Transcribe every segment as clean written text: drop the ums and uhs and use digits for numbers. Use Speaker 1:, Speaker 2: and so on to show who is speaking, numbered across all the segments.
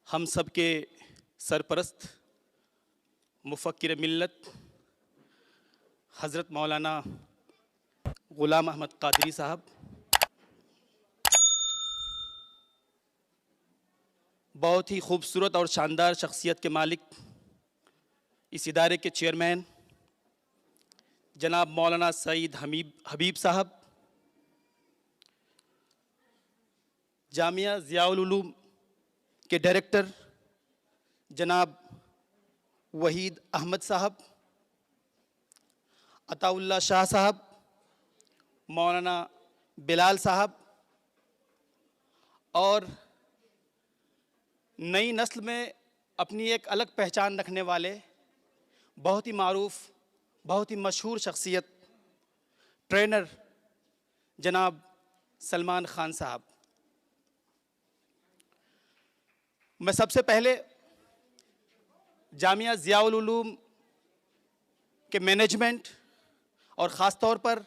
Speaker 1: हम सब के सरपरस्त मुफ़क्किर मिल्लत हज़रत मौलाना ग़ुलाम अहमद क़ादरी साहब, बहुत ही खूबसूरत और शानदार शख्सियत के मालिक, इस इदारे के चेयरमैन जनाब मौलाना सईद हबीब साहब, जामिया ज़ियाउल उलूम के डायरेक्टर जनाब वहीद अहमद साहब, अताउल्ला शाह साहब, मौलाना बिलाल साहब और नई नस्ल में अपनी एक अलग पहचान रखने वाले बहुत ही मारूफ, बहुत ही मशहूर शख्सियत ट्रेनर जनाब सलमान खान साहब। मैं सबसे पहले जामिया ज़ियाउल उलूम के मैनेजमेंट और ख़ास तौर पर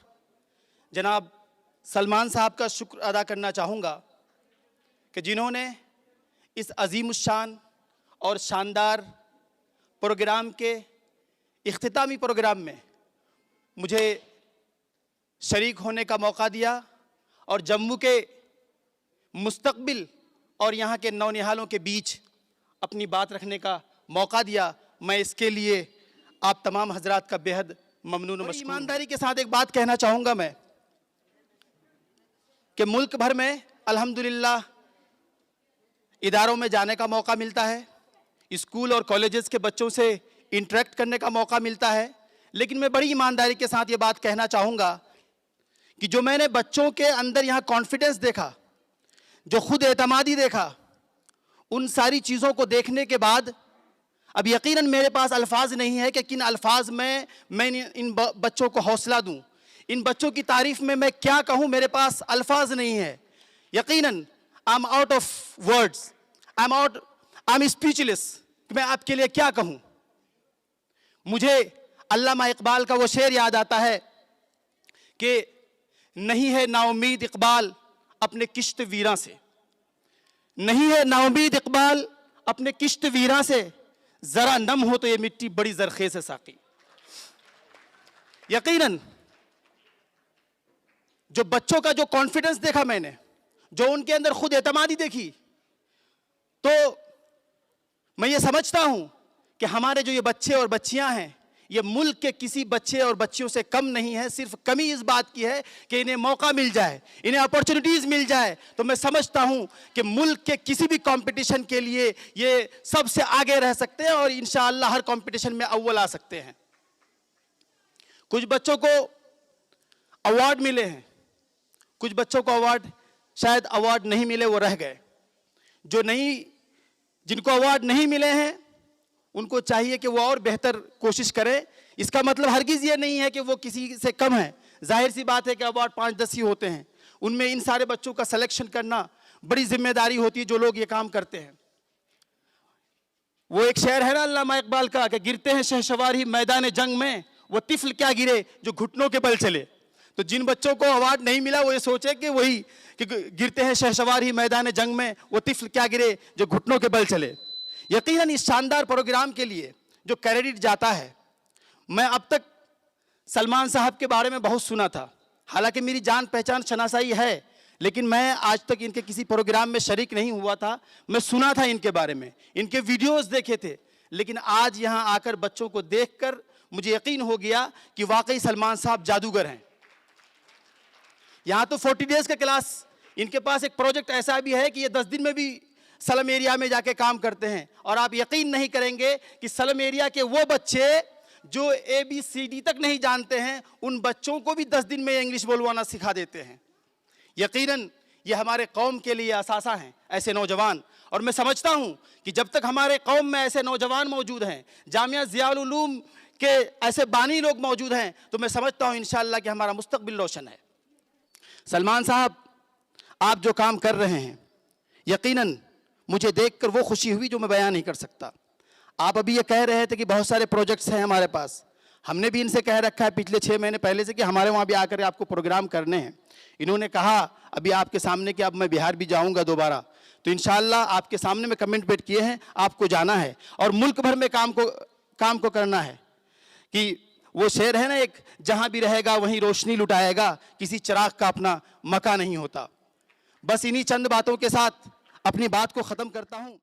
Speaker 1: जनाब सलमान साहब का शुक्र अदा करना चाहूँगा कि जिन्होंने इस अज़ीमुश्शान और शानदार प्रोग्राम के इख्तितामी प्रोग्राम में मुझे शरीक होने का मौका दिया और जम्मू के मुस्तक़बिल और यहाँ के नौनिहालों के बीच अपनी बात रखने का मौका दिया। मैं इसके लिए आप तमाम हजरात का बेहद ममनून और ईमानदारी के साथ एक बात कहना चाहूँगा मैं कि मुल्क भर में अल्हम्दुलिल्लाह इदारों में जाने का मौका मिलता है, स्कूल और कॉलेजेस के बच्चों से इंटरेक्ट करने का मौका मिलता है, लेकिन मैं बड़ी ईमानदारी के साथ ये बात कहना चाहूँगा कि जो मैंने बच्चों के अंदर यहाँ कॉन्फिडेंस देखा, जो खुद एतमादी देखा, उन सारी चीज़ों को देखने के बाद अब यकीनन मेरे पास अल्फाज नहीं है कि किन अल्फाज में मैं इन बच्चों को हौसला दूं, इन बच्चों की तारीफ में मैं क्या कहूं, मेरे पास अल्फाज नहीं है। यकीनन I am out of words, I am speechless कि मैं आपके लिए क्या कहूं। मुझे अल्लामा इकबाल का वो शेर याद आता है कि नहीं है नाउमीद इकबाल अपने किश्त वीरां से, नहीं है नाउमीद इकबाल अपने किश्त वीरां से, जरा नम हो तो ये मिट्टी बड़ी जरखेज है साकी। यकीनन जो बच्चों का जो कॉन्फिडेंस देखा मैंने, जो उनके अंदर खुद एतमादी देखी, तो मैं ये समझता हूं कि हमारे जो ये बच्चे और बच्चियां हैं, ये मुल्क के किसी बच्चे और बच्चियों से कम नहीं है। सिर्फ कमी इस बात की है कि इन्हें मौका मिल जाए, इन्हें अपॉर्चुनिटीज़ मिल जाए, तो मैं समझता हूं कि मुल्क के किसी भी कंपटीशन के लिए ये सबसे आगे रह सकते हैं और इंशाअल्लाह हर कंपटीशन में अव्वल आ सकते हैं। कुछ बच्चों को अवार्ड मिले हैं, कुछ बच्चों को शायद अवार्ड नहीं मिले, वो रह गए। जिनको अवार्ड नहीं मिले हैं उनको चाहिए कि वो और बेहतर कोशिश करें। इसका मतलब हरगिज़ ये नहीं है कि वो किसी से कम है। जाहिर सी बात है कि अवार्ड 5-10 ही होते हैं, उनमें इन सारे बच्चों का सिलेक्शन करना बड़ी जिम्मेदारी होती है जो लोग ये काम करते हैं। वो एक शेर है ना अल्लामा इकबाल का कि गिरते हैं शहसवार ही मैदान जंग में, वो तिफल क्या गिरे जो घुटनों के बल चले। तो जिन बच्चों को अवार्ड नहीं मिला वो ये सोचे कि वही कि गिरते हैं शहसवार ही मैदान जंग में, वो तिफल क्या गिरे जो घुटनों के बल चले। यकीनन इस शानदार प्रोग्राम के लिए जो क्रेडिट जाता है, मैं अब तक सलमान साहब के बारे में बहुत सुना था, हालांकि मेरी जान पहचान शनासाई है, लेकिन मैं आज तक इनके किसी प्रोग्राम में शरीक नहीं हुआ था। मैं सुना था इनके बारे में, इनके वीडियोस देखे थे, लेकिन आज यहाँ आकर बच्चों को देखकर मुझे यकीन हो गया कि वाकई सलमान साहब जादूगर हैं। यहाँ तो 40 डेज का क्लास, इनके पास एक प्रोजेक्ट ऐसा भी है कि ये 10 दिन में भी सलम एरिया में जाके काम करते हैं। और आप यकीन नहीं करेंगे कि सलम एरिया के वो बच्चे जो ABCD तक नहीं जानते हैं, उन बच्चों को भी 10 दिन में इंग्लिश बोलवाना सिखा देते हैं। यकीनन ये हमारे कौम के लिए असासा हैं ऐसे नौजवान, और मैं समझता हूँ कि जब तक हमारे कौम में ऐसे नौजवान मौजूद हैं, जामिया ज़ियाउल उलूम के ऐसे बानी लोग मौजूद हैं, तो मैं समझता हूँ इंशाअल्लाह कि हमारा मुस्तकबिल रोशन है। सलमान साहब, आप जो काम कर रहे हैं, यकीनन मुझे देखकर वो खुशी हुई जो मैं बयान नहीं कर सकता। आप अभी ये कह रहे थे कि बहुत सारे प्रोजेक्ट्स हैं हमारे पास, हमने भी इनसे कह रखा है पिछले 6 महीने पहले से कि हमारे वहाँ भी आकर आपको प्रोग्राम करने हैं। इन्होंने कहा अभी आपके सामने कि अब मैं बिहार भी जाऊँगा दोबारा, तो इंशाअल्लाह आपके सामने में कमिटमेंट किए हैं, आपको जाना है और मुल्क भर में काम को करना है। कि वो शेर है ना एक, जहां भी रहेगा वहीं रोशनी लुटाएगा, किसी चिराग का अपना मका नहीं होता। बस इन्हीं चंद बातों के साथ अपनी बात को ख़त्म करता हूं।